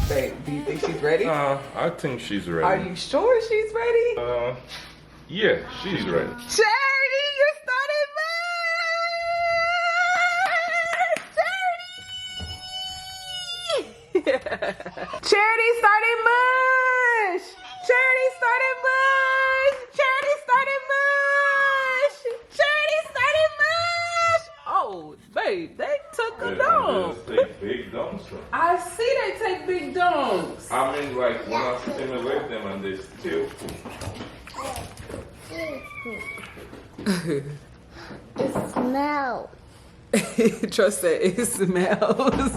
Babe, do you think she's ready? I think she's ready. Are you sure she's ready? Yeah, she's ready. Charity, you started Mush! Charity! Charity started Mush! Charity started Mush! Charity started Mush! Charity started Mush! Oh, babe, they took a dump. They take big dumps. I see they take big dumps. I mean, like, when I stimulate them and they still. It smells. Trust that it smells.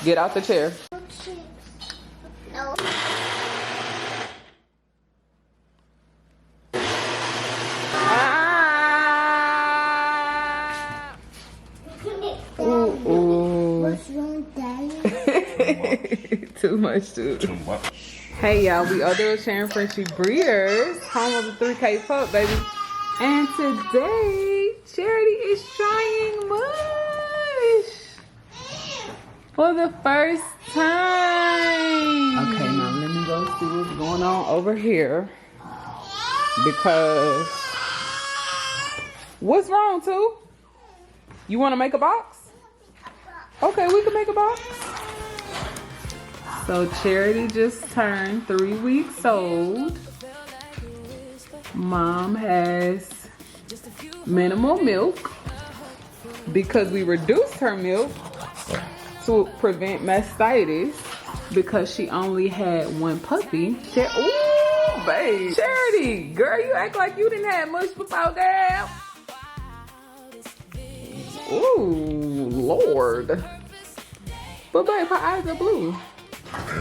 Get out the chair. No. What's wrong, Daddy? Too much, dude. Too much. Hey, y'all, we are the Rosharon Frenchie breeders, home of the 3K pup, baby. And today, Charity is trying Mush for the first time. Okay, now let me go see what's going on over here. Because, what's wrong, too? You want to make a box? Okay, we can make a box. So Charity just turned 3 weeks old. Mom has minimal milk because we reduced her milk to prevent mastitis because she only had one puppy. Ooh, babe. Charity, girl, you act like you didn't have much before, girl. Ooh, Lord. But babe, her eyes are blue.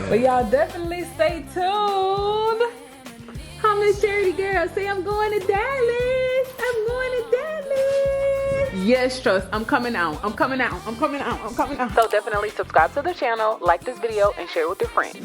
But y'all definitely stay tuned. How Miss Charity girl? Say I'm going to Dallas. I'm going to Dallas. Yes, trust. I'm coming out. I'm coming out. I'm coming out. I'm coming out. So definitely subscribe to the channel, like this video, and share with your friends.